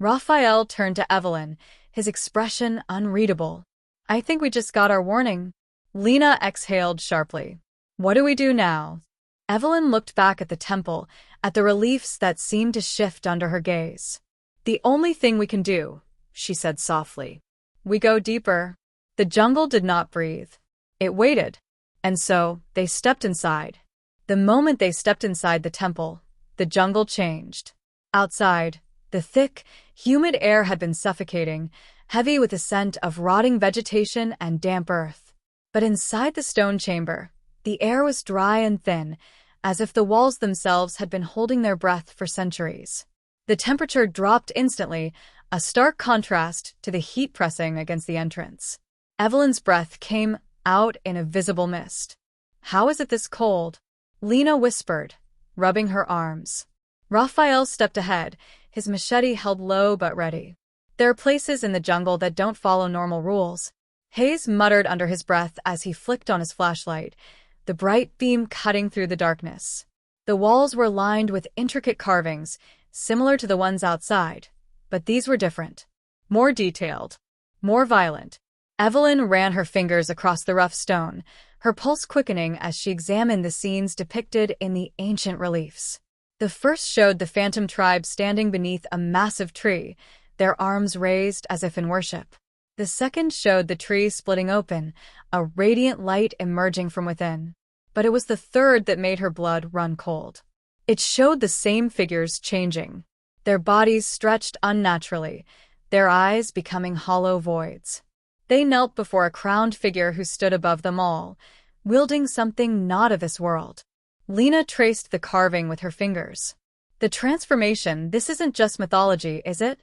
Raphael turned to Evelyn, his expression unreadable. I think we just got our warning. Lena exhaled sharply. What do we do now? Evelyn looked back at the temple, at the reliefs that seemed to shift under her gaze. The only thing we can do, she said softly. We go deeper. The jungle did not breathe. It waited. And so, they stepped inside. The moment they stepped inside the temple, the jungle changed. Outside, the thick, humid air had been suffocating, heavy with the scent of rotting vegetation and damp earth. But inside the stone chamber, the air was dry and thin, as if the walls themselves had been holding their breath for centuries. The temperature dropped instantly, a stark contrast to the heat pressing against the entrance. Evelyn's breath came out in a visible mist. How is it this cold? Lena whispered, rubbing her arms. Raphael stepped ahead, his machete held low but ready. There are places in the jungle that don't follow normal rules. Hayes muttered under his breath as he flicked on his flashlight, the bright beam cutting through the darkness. The walls were lined with intricate carvings, similar to the ones outside, but these were different. More detailed. More violent. Evelyn ran her fingers across the rough stone, her pulse quickening as she examined the scenes depicted in the ancient reliefs. The first showed the phantom tribe standing beneath a massive tree, their arms raised as if in worship. The second showed the tree splitting open, a radiant light emerging from within. But it was the third that made her blood run cold. It showed the same figures changing, their bodies stretched unnaturally, their eyes becoming hollow voids. They knelt before a crowned figure who stood above them all, wielding something not of this world. Lena traced the carving with her fingers. The transformation, this isn't just mythology, is it?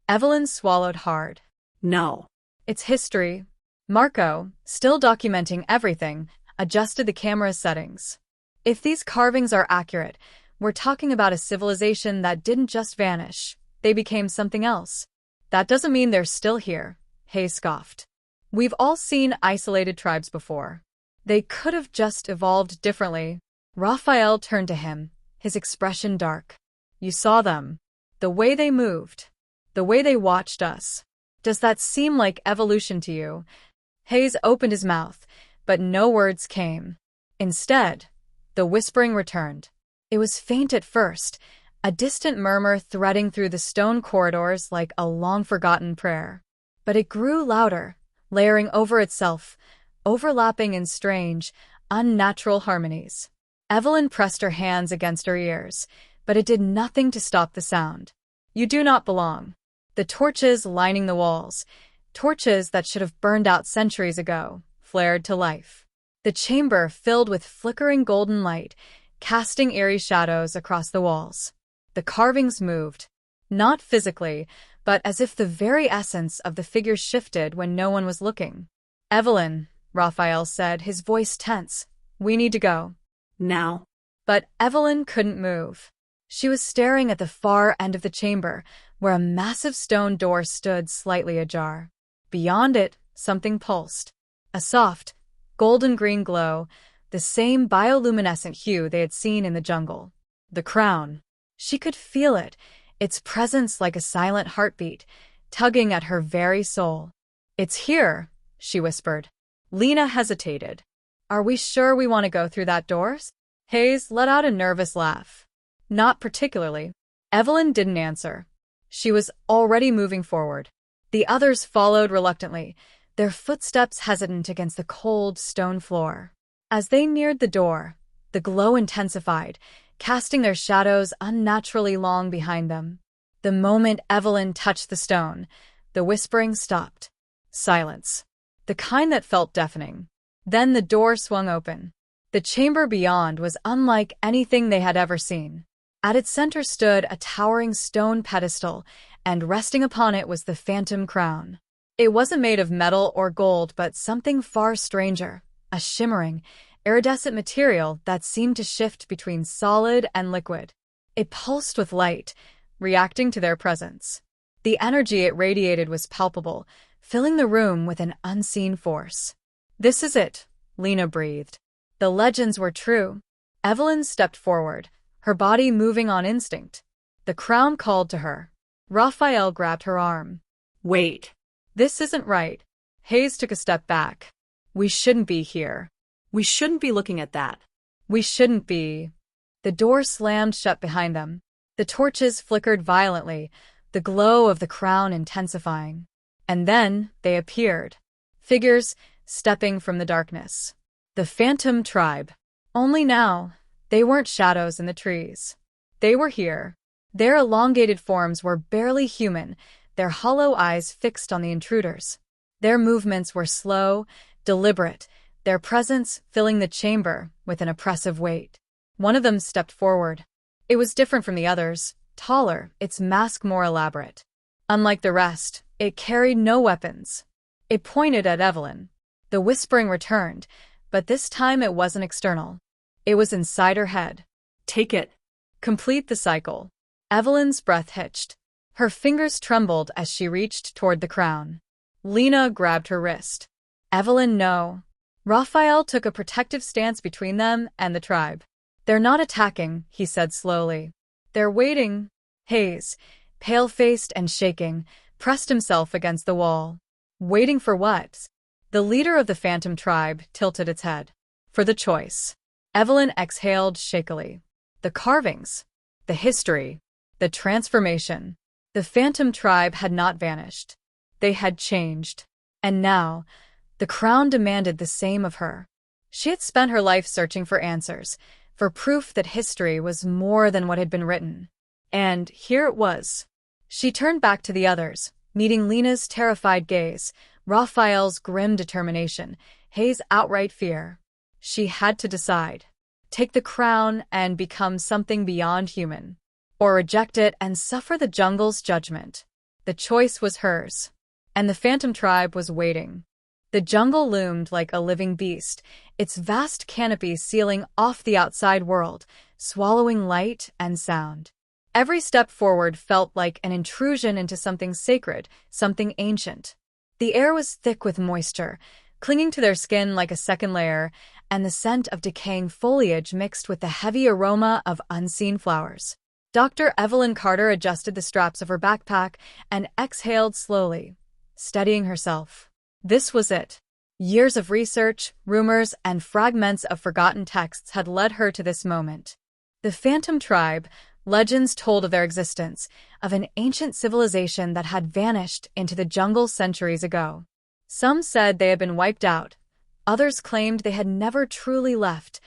Evelyn swallowed hard. No. It's history. Marco, still documenting everything, adjusted the camera's settings. If these carvings are accurate, we're talking about a civilization that didn't just vanish. They became something else. That doesn't mean they're still here, Hayes scoffed. We've all seen isolated tribes before. They could have just evolved differently. Raphael turned to him, his expression dark. You saw them. The way they moved. The way they watched us. Does that seem like evolution to you? Hayes opened his mouth, but no words came. Instead, the whispering returned. It was faint at first, a distant murmur threading through the stone corridors like a long-forgotten prayer. But it grew louder, layering over itself, overlapping in strange, unnatural harmonies. Evelyn pressed her hands against her ears, but it did nothing to stop the sound. You do not belong. The torches lining the walls, torches that should have burned out centuries ago, flared to life. The chamber filled with flickering golden light, casting eerie shadows across the walls. The carvings moved, not physically, but as if the very essence of the figures shifted when no one was looking. Evelyn, Raphael said, his voice tense, we need to go. Now. But Evelyn couldn't move. She was staring at the far end of the chamber, where a massive stone door stood slightly ajar. Beyond it, something pulsed. A soft, golden-green glow, the same bioluminescent hue they had seen in the jungle. The crown. She could feel it, its presence like a silent heartbeat, tugging at her very soul. It's here, she whispered. Lena hesitated. Are we sure we want to go through that door? Hayes let out a nervous laugh. Not particularly. Evelyn didn't answer. She was already moving forward. The others followed reluctantly, their footsteps hesitant against the cold stone floor. As they neared the door, the glow intensified, casting their shadows unnaturally long behind them. The moment Evelyn touched the stone, the whispering stopped. Silence. The kind that felt deafening. Then the door swung open. The chamber beyond was unlike anything they had ever seen. At its center stood a towering stone pedestal, and resting upon it was the phantom crown. It wasn't made of metal or gold, but something far stranger, a shimmering, iridescent material that seemed to shift between solid and liquid. It pulsed with light, reacting to their presence. The energy it radiated was palpable, filling the room with an unseen force. This is it, Lena breathed. The legends were true. Evelyn stepped forward, her body moving on instinct. The crown called to her. Raphael grabbed her arm. Wait. This isn't right. Hayes took a step back. We shouldn't be here. We shouldn't be looking at that. We shouldn't be. The door slammed shut behind them. The torches flickered violently, the glow of the crown intensifying. And then they appeared. Figures stepping from the darkness. The Phantom Tribe. Only now, they weren't shadows in the trees. They were here. Their elongated forms were barely human, their hollow eyes fixed on the intruders. Their movements were slow, deliberate, their presence filling the chamber with an oppressive weight. One of them stepped forward. It was different from the others, taller, its mask more elaborate. Unlike the rest, it carried no weapons. It pointed at Evelyn. The whispering returned, but this time it wasn't external. It was inside her head. Take it. Complete the cycle. Evelyn's breath hitched. Her fingers trembled as she reached toward the crown. Lena grabbed her wrist. Evelyn, no. Raphael took a protective stance between them and the tribe. They're not attacking, he said slowly. They're waiting. Hayes, pale-faced and shaking, pressed himself against the wall. Waiting for what? The leader of the Phantom Tribe tilted its head. For the choice. Evelyn exhaled shakily. The carvings. The history. The transformation. The Phantom Tribe had not vanished. They had changed. And now, the crown demanded the same of her. She had spent her life searching for answers, for proof that history was more than what had been written. And here it was. She turned back to the others, meeting Lena's terrified gaze, Raphael's grim determination, Hayes' outright fear. She had to decide. Take the crown and become something beyond human. Or reject it and suffer the jungle's judgment. The choice was hers. And the Phantom Tribe was waiting. The jungle loomed like a living beast, its vast canopy sealing off the outside world, swallowing light and sound. Every step forward felt like an intrusion into something sacred, something ancient. The air was thick with moisture, clinging to their skin like a second layer, and the scent of decaying foliage mixed with the heavy aroma of unseen flowers. Dr. Evelyn Carter adjusted the straps of her backpack and exhaled slowly, steadying herself. This was it. Years of research, rumors, and fragments of forgotten texts had led her to this moment. The Phantom Tribe, legends told of their existence, of an ancient civilization that had vanished into the jungle centuries ago. Some said they had been wiped out. Others claimed they had never truly left,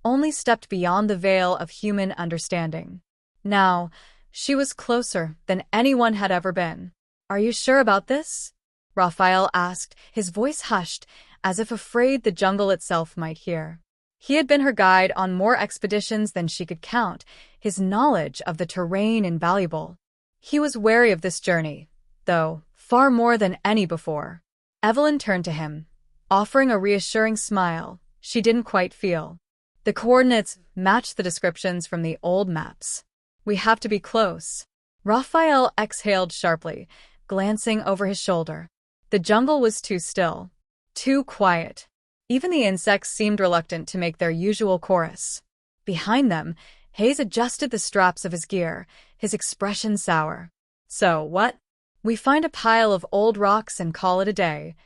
only stepped beyond the veil of human understanding. Now, she was closer than anyone had ever been. Are you sure about this? Raphael asked, his voice hushed, as if afraid the jungle itself might hear. He had been her guide on more expeditions than she could count, his knowledge of the terrain invaluable. He was wary of this journey, though, far more than any before. Evelyn turned to him, offering a reassuring smile she didn't quite feel. The coordinates matched the descriptions from the old maps. We have to be close. Raphael exhaled sharply, glancing over his shoulder. The jungle was too still, too quiet. Even the insects seemed reluctant to make their usual chorus. Behind them, Hayes adjusted the straps of his gear, his expression sour. So, what? We find a pile of old rocks and call it a day.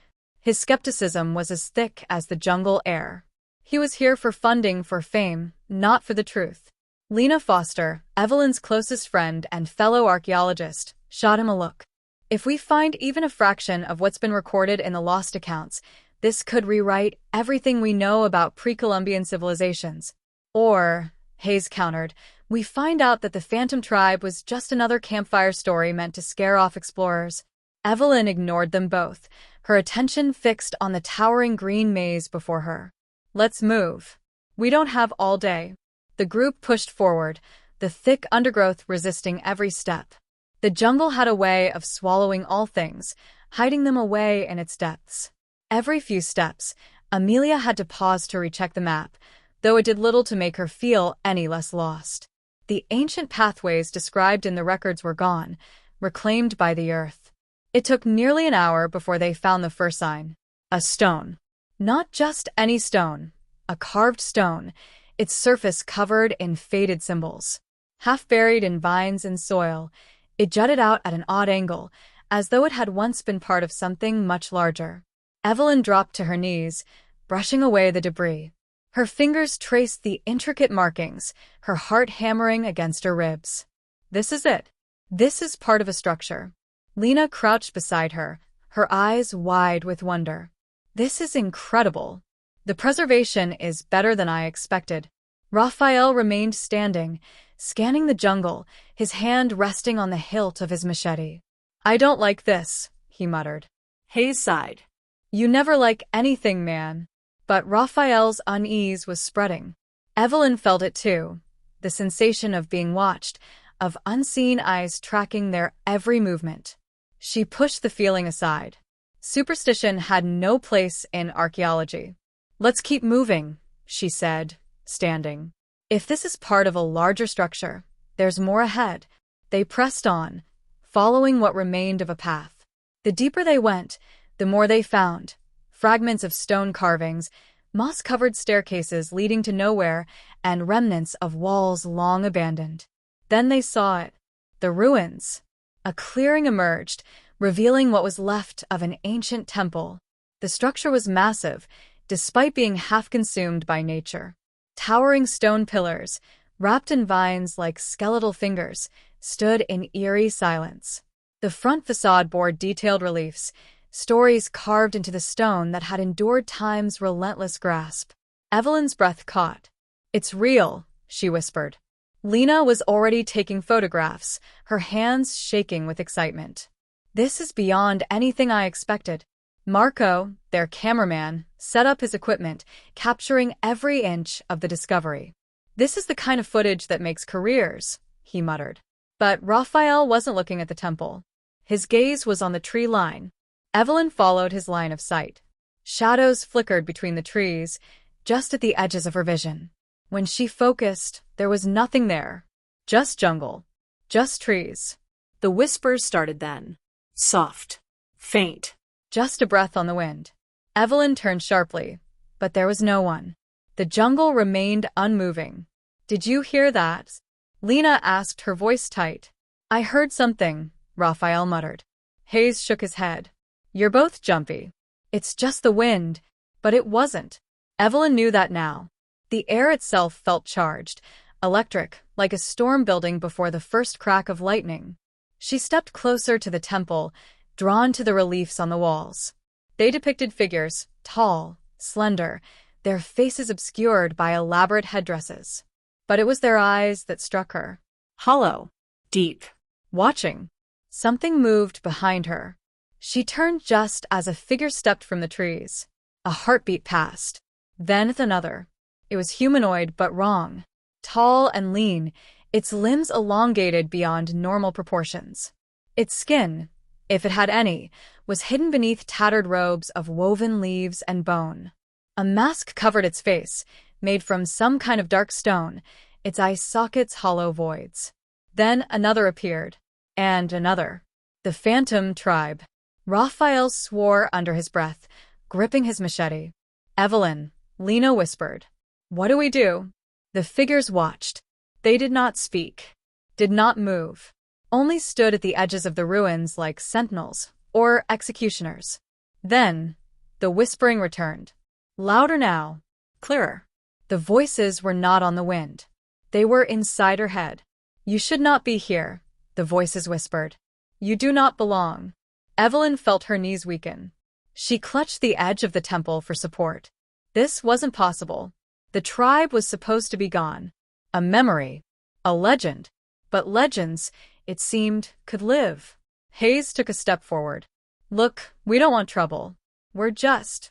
His skepticism was as thick as the jungle air. He was here for funding, for fame, not for the truth. Lena Foster, Evelyn's closest friend and fellow archaeologist, shot him a look. If we find even a fraction of what's been recorded in the lost accounts, this could rewrite everything we know about pre-Columbian civilizations. Or, Hayes countered, we find out that the Phantom Tribe was just another campfire story meant to scare off explorers. Evelyn ignored them both, her attention fixed on the towering green maze before her. Let's move. We don't have all day. The group pushed forward, the thick undergrowth resisting every step. The jungle had a way of swallowing all things, hiding them away in its depths. Every few steps, Amelia had to pause to recheck the map, though it did little to make her feel any less lost. The ancient pathways described in the records were gone, reclaimed by the earth. It took nearly an hour before they found the first sign. A stone. Not just any stone. A carved stone, its surface covered in faded symbols. Half buried in vines and soil, It jutted out at an odd angle, as though it had once been part of something much larger. Evelyn dropped to her knees, brushing away the debris. Her fingers traced the intricate markings, her heart hammering against her ribs. This is it. This is part of a structure. Lena crouched beside her, her eyes wide with wonder. This is incredible. The preservation is better than I expected. Raphael remained standing, scanning the jungle, his hand resting on the hilt of his machete. I don't like this, he muttered. Hayes sighed. You never like anything, man. But Raphael's unease was spreading. Evelyn felt it too, the sensation of being watched, of unseen eyes tracking their every movement. She pushed the feeling aside. Superstition had no place in archaeology. Let's keep moving, she said, standing. If this is part of a larger structure, there's more ahead. They pressed on, following what remained of a path. The deeper they went, the more they found. Fragments of stone carvings, moss-covered staircases leading to nowhere, and remnants of walls long abandoned. Then they saw it. The ruins. A clearing emerged, revealing what was left of an ancient temple. The structure was massive, despite being half-consumed by nature. Towering stone pillars, wrapped in vines like skeletal fingers, stood in eerie silence. The front facade bore detailed reliefs, stories carved into the stone that had endured time's relentless grasp. Evelyn's breath caught. It's real, she whispered. Lena was already taking photographs, her hands shaking with excitement. This is beyond anything I expected. Marco, their cameraman, set up his equipment, capturing every inch of the discovery. This is the kind of footage that makes careers, he muttered. But Raphael wasn't looking at the temple. His gaze was on the tree line. Evelyn followed his line of sight. Shadows flickered between the trees, just at the edges of her vision. When she focused, there was nothing there. Just jungle. Just trees. The whispers started then. Soft. Faint. Just a breath on the wind. Evelyn turned sharply, but there was no one. The jungle remained unmoving. Did you hear that? Lena asked, her voice tight. I heard something, Raphael muttered. Hayes shook his head. You're both jumpy. It's just the wind. But it wasn't. Evelyn knew that now. The air itself felt charged, electric, like a storm building before the first crack of lightning. She stepped closer to the temple, drawn to the reliefs on the walls. They depicted figures, tall, slender, their faces obscured by elaborate headdresses. But it was their eyes that struck her. Hollow. Deep. Watching. Something moved behind her. She turned just as a figure stepped from the trees. A heartbeat passed. Then another. It was humanoid but wrong. Tall and lean, its limbs elongated beyond normal proportions. Its skin, if it had any, was hidden beneath tattered robes of woven leaves and bone. A mask covered its face, made from some kind of dark stone, its eye sockets hollow voids. Then another appeared. And another. The Phantom Tribe. Raphael swore under his breath, gripping his machete. Evelyn, Lena whispered. What do we do? The figures watched. They did not speak, did not move, only stood at the edges of the ruins like sentinels or executioners. Then, the whispering returned. Louder now, clearer. The voices were not on the wind. They were inside her head. You should not be here, the voices whispered. You do not belong. Evelyn felt her knees weaken. She clutched the edge of the temple for support. This wasn't possible. The tribe was supposed to be gone. A memory. A legend. But legends, it seemed, could live. Hayes took a step forward. Look, we don't want trouble. We're just...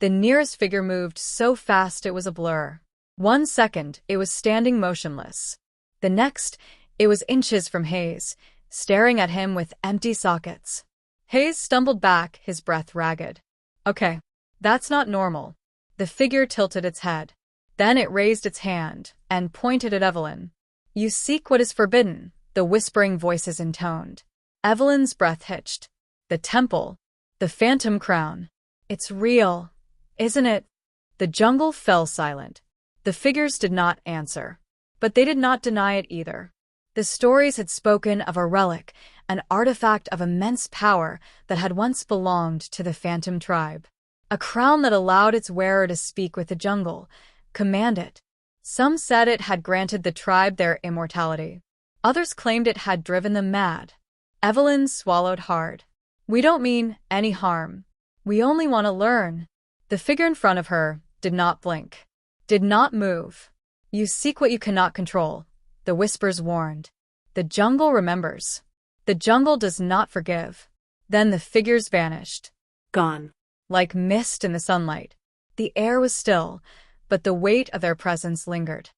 The nearest figure moved so fast it was a blur. 1 second, it was standing motionless. The next, it was inches from Hayes, staring at him with empty sockets. Hayes stumbled back, his breath ragged. Okay, that's not normal. The figure tilted its head. Then it raised its hand and pointed at Evelyn. You seek what is forbidden, the whispering voices intoned. Evelyn's breath hitched. The temple. The phantom crown. It's real, isn't it? The jungle fell silent. The figures did not answer. But they did not deny it either. The stories had spoken of a relic, an artifact of immense power that had once belonged to the Phantom tribe. A crown that allowed its wearer to speak with the jungle, command it. Some said it had granted the tribe their immortality. Others claimed it had driven them mad. Evelyn swallowed hard. We don't mean any harm. We only want to learn. The figure in front of her did not blink, did not move. You seek what you cannot control, the whispers warned. The jungle remembers. The jungle does not forgive. Then the figures vanished. Gone. Like mist in the sunlight. The air was still, but the weight of their presence lingered.